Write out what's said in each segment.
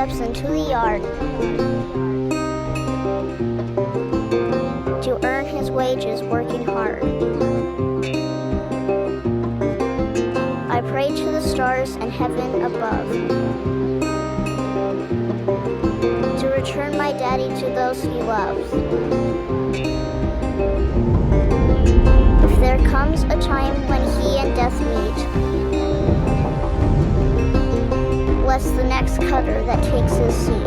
steps into the yard to earn his wages working hard. I pray to the stars and heaven above to return my daddy to those he loves. If there comes a time when he and death meet, bless the next cutter that takes his seat.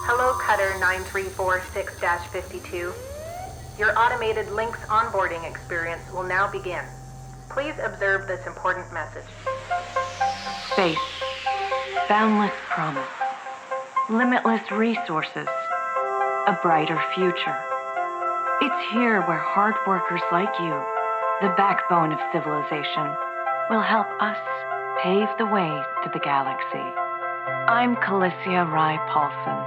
Hello, Cutter 9346-52. Your automated LYNX onboarding experience will now begin. Please observe this important message. Space, boundless promise, limitless resources, a brighter future. It's here where hard workers like you, the backbone of civilization, will help us pave the way to the galaxy. I'm Calicia Rye Paulson,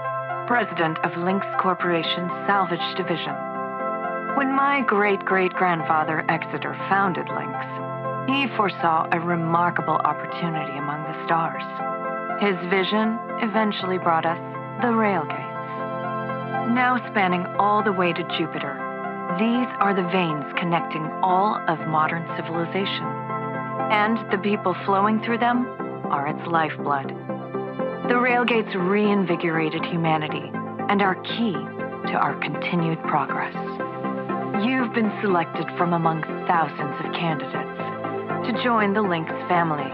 president of LYNX Corporation's Salvage Division. When my great-great-grandfather Exeter founded LYNX, he foresaw a remarkable opportunity among the stars. His vision eventually brought us the railgates. Now spanning all the way to Jupiter, these are the veins connecting all of modern civilization. And the people flowing through them are its lifeblood. The railgates reinvigorated humanity and are key to our continued progress. You've been selected from among thousands of candidates to join the LYNX family.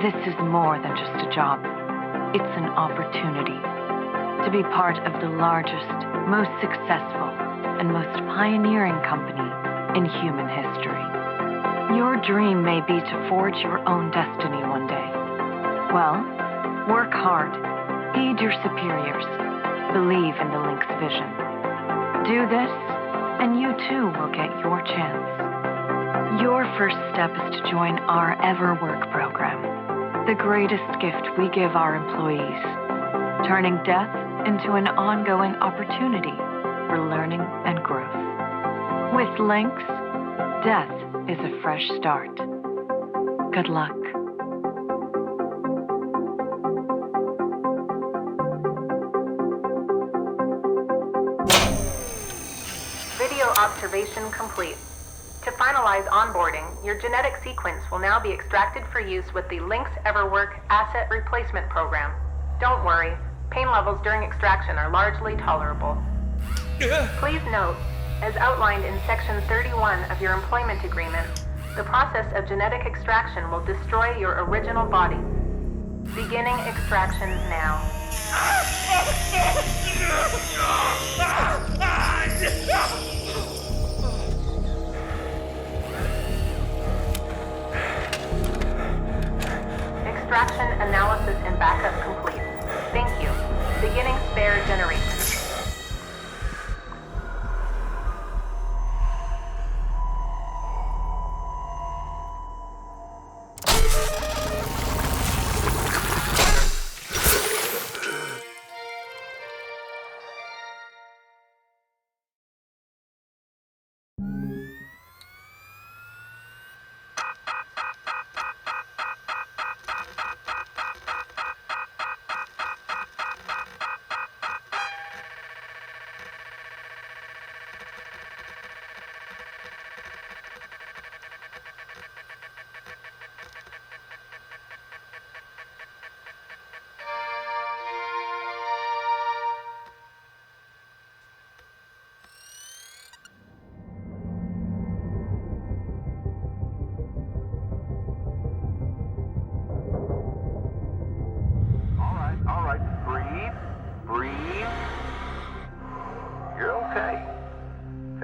This is more than just a job. It's an opportunity to be part of the largest, most successful, and most pioneering company in human history. Your dream may be to forge your own destiny one day. Well, work hard, heed your superiors, believe in the LYNX vision. Do this, and you too will get your chance. Your first step is to join our EverWork program, the greatest gift we give our employees, turning death into an ongoing opportunity for learning and growth. With LYNX, death is a fresh start. Good luck. Video observation complete. To finalize onboarding, your genetic sequence will now be extracted for use with the LYNX EverWork Asset Replacement Program. Don't worry, pain levels during extraction are largely tolerable. Please note, as outlined in Section 31 of your employment agreement, the process of genetic extraction will destroy your original body. Beginning extraction now. Extraction analysis and backup complete. Thank you. Beginning spare generation.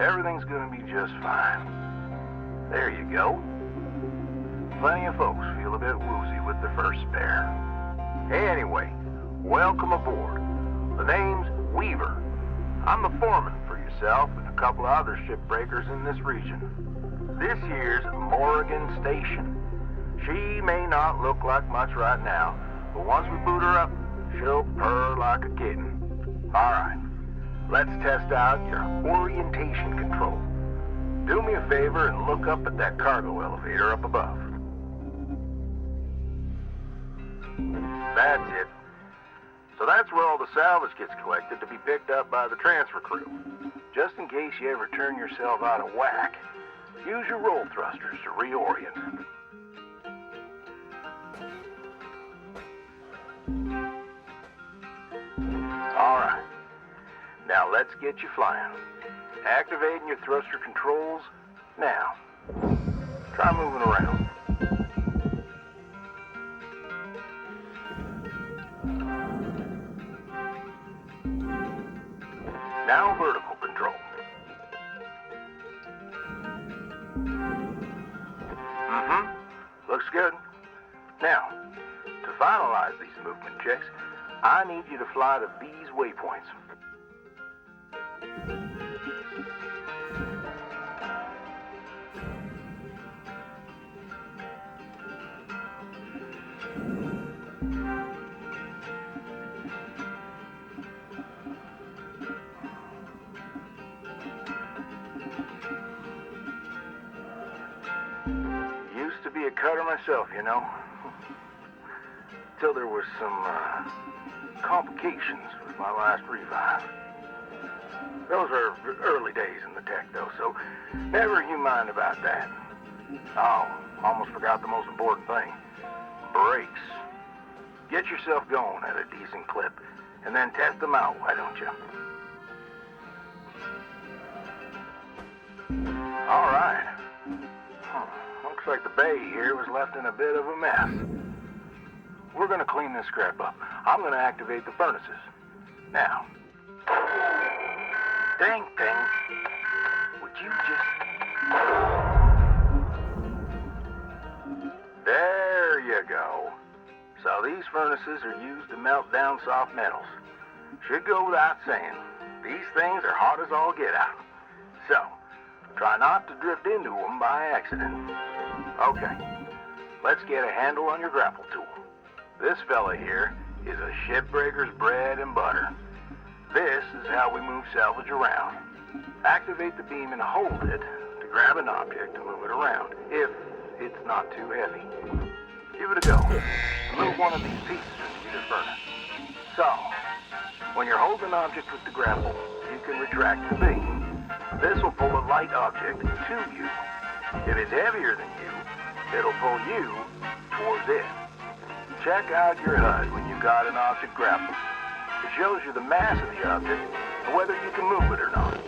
Everything's gonna be just fine. There you go. Plenty of folks feel a bit woozy with their first spare. Anyway, welcome aboard. The name's Weaver. I'm the foreman for yourself and a couple of other shipbreakers in this region. This here's Morrigan Station. She may not look like much right now, but once we boot her up, she'll purr like a kitten. Alright, let's test out your orientation control. Do me a favor and look up at that cargo elevator up above. That's it. So that's where all the salvage gets collected to be picked up by the transfer crew. Just in case you ever turn yourself out of whack, use your roll thrusters to reorient. Alright, now let's get you flying. Activating your thruster controls now. Try moving around. Now vertical control. Looks good. Now, to finalize these movement checks, I need you to fly to these waypoints. Used to be a cutter myself, you know. Till there was some complications with my last revive. Those were early days in the tech, though, so never you mind about that. Oh, almost forgot the most important thing. Brakes. Get yourself going at a decent clip, and then test them out, why don't you? All right. Looks like the bay here was left in a bit of a mess. We're gonna clean this crap up. I'm gonna activate the furnaces. Now. Dang thing. Would you just... There you go. So these furnaces are used to melt down soft metals. Should go without saying. These things are hot as all get out. So, try not to drift into them by accident. Okay, let's get a handle on your grapple tool. This fella here is a shipbreaker's bread and butter. This is how we move salvage around. Activate the beam and hold it to grab an object to move it around, if it's not too heavy. Give it a go. Move one of these pieces into your furnace. So, when you're holding an object with the grapple, you can retract the beam. This will pull a light object to you. If it's heavier than you, it'll pull you towards it. Check out your HUD when you've got an object grappled. It shows you the mass of the object and whether you can move it or not.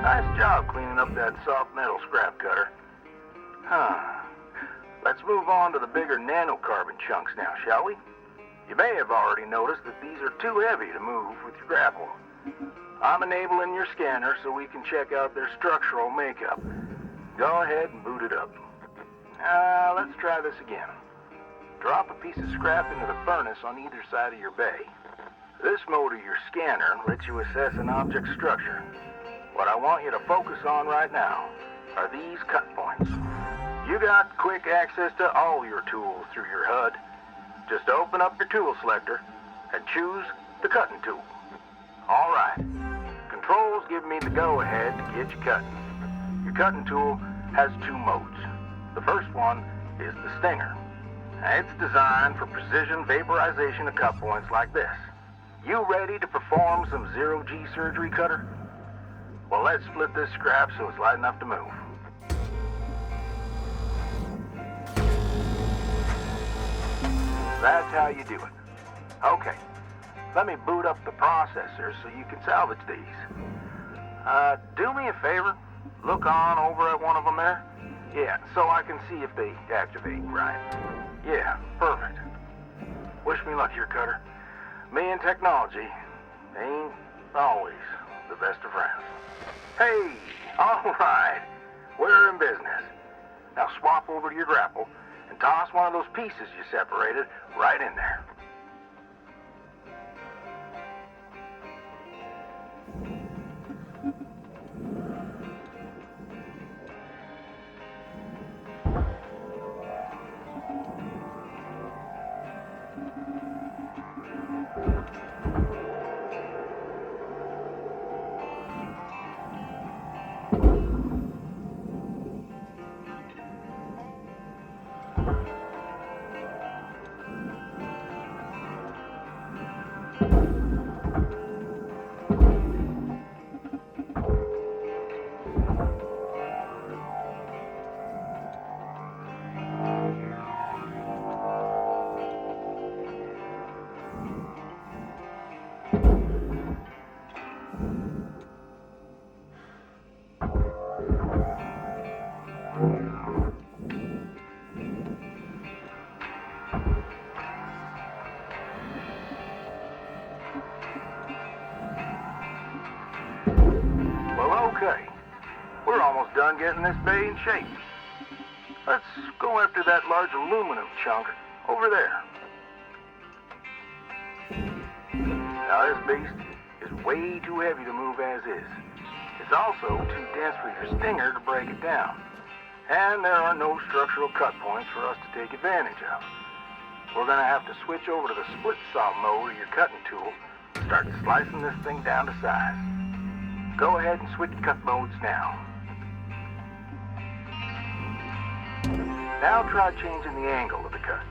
Nice job cleaning up that soft metal scrap cutter. Let's move on to the bigger nanocarbon chunks now, shall we? You may have already noticed that these are too heavy to move with your grapple. I'm enabling your scanner so we can check out their structural makeup. Go ahead and boot it up. Let's try this again. Drop a piece of scrap into the furnace on either side of your bay. This mode of your scanner lets you assess an object's structure. What I want you to focus on right now are these cut points. You got quick access to all your tools through your HUD. Just open up your tool selector and choose the cutting tool. All right. Controls give me the go-ahead to get you cutting. Your cutting tool has two modes. The first one is the stinger. It's designed for precision vaporization of cut points like this. You ready to perform some zero-G surgery, Cutter? Well, let's split this scrap so it's light enough to move. That's how you do it. Okay, let me boot up the processor so you can salvage these. Do me a favor, Look on over at one of them there. Yeah, so I can see if they activate right. Yeah, perfect. Wish me luck here, Cutter. Me and technology ain't always the best of friends. Hey, all right. We're in business. Now swap over to your grapple and toss one of those pieces you separated right in there. Well, okay. We're almost done getting this bay in shape. Let's go after that large aluminum chunk over there. Now, this beast is way too heavy to move as is. It's also too dense for your stinger to break it down. And there are no structural cut points for us to take advantage of. We're going to have to switch over to the split saw mode of your cutting tool and start slicing this thing down to size. Go ahead and switch cut modes now. Now try changing the angle of the cut.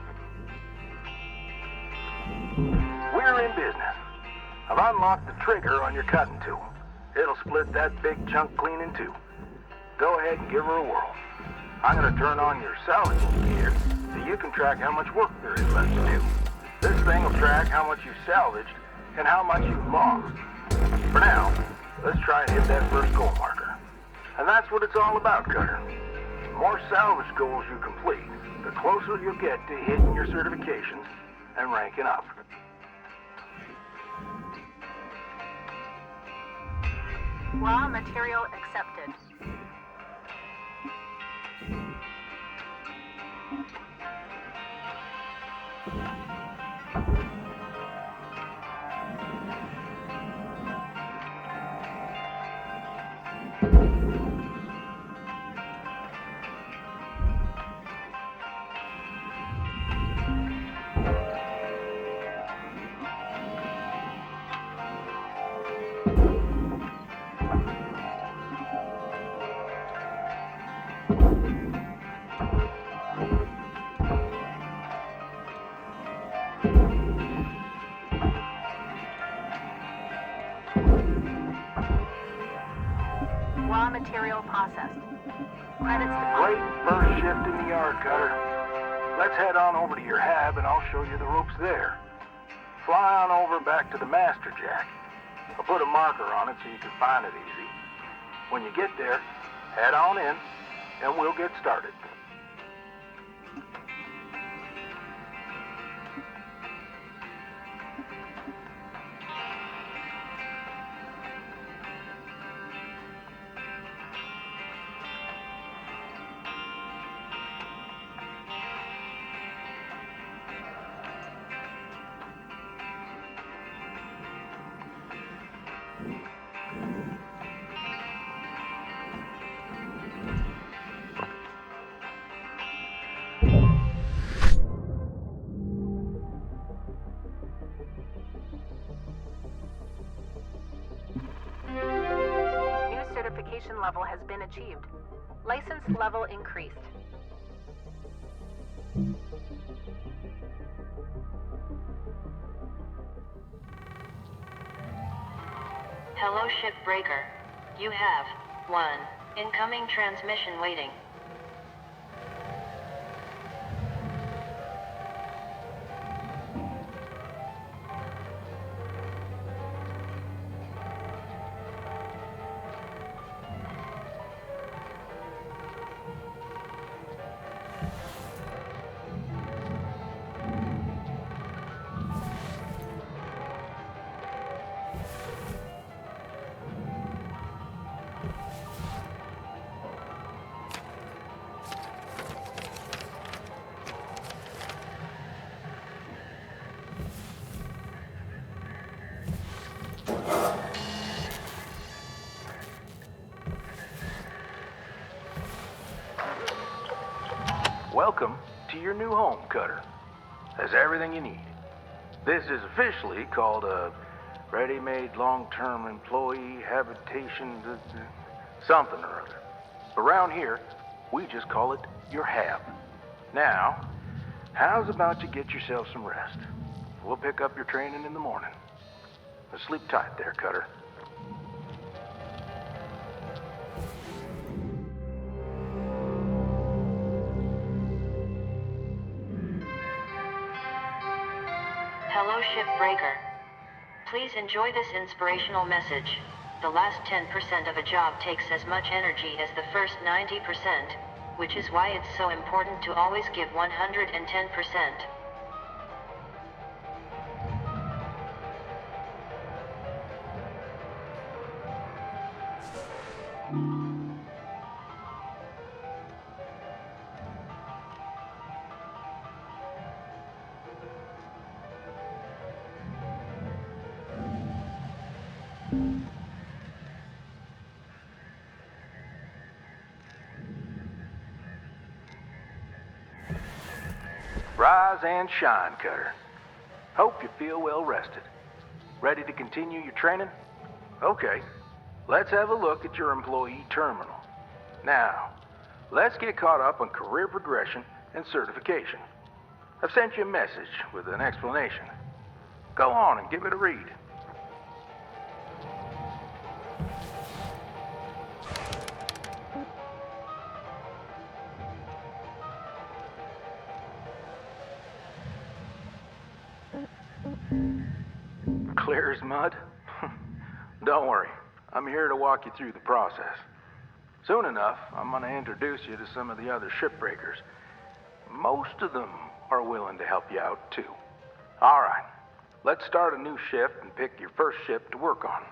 We're in business. I've unlocked the trigger on your cutting tool. It'll split that big chunk clean in two. Go ahead and give her a whirl. I'm going to turn on your salvaging gear so you can track how much work there is left to do. This thing will track how much you've salvaged and how much you've lost. For now, let's try and hit that first goal marker. And that's what it's all about, Cutter. The more salvage goals you complete, the closer you'll get to hitting your certifications and ranking up. Raw material accepted. Raw material processed. Credits Great deposited. first shift in the yard, Cutter. Let's head on over to your hab and I'll show you the ropes there. Fly on over back to the master jack. I'll put a marker on it so you can find it easy. When you get there, head on in and we'll get started. New certification level has been achieved. License level increased. Hello, Shipbreaker. You have 1 incoming transmission waiting. Welcome to your new home, Cutter. Has everything you need. This is officially called a ready-made long-term employee habitation something or other. Around here, we just call it your hab. Now, how's about you get yourself some rest? We'll pick up your training in the morning. Now sleep tight there, Cutter. Hello, Shipbreaker. Please enjoy this inspirational message. The last 10% of a job takes as much energy as the first 90%, which is why it's so important to always give 110%. Rise and shine, Cutter. Hope you feel well rested. Ready to continue your training? Okay, let's have a look at your employee terminal. Now, let's get caught up on career progression and certification. I've sent you a message with an explanation. Go on and give it a read. Clear as mud? Don't worry, I'm here to walk you through the process. Soon enough, I'm going to introduce you to some of the other shipbreakers. Most of them are willing to help you out, too. All right, let's start a new shift and pick your first ship to work on.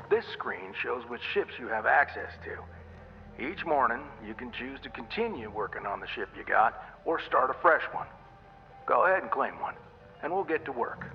This screen shows which ships you have access to. Each morning, you can choose to continue working on the ship you got or start a fresh one. Go ahead and claim one, and we'll get to work.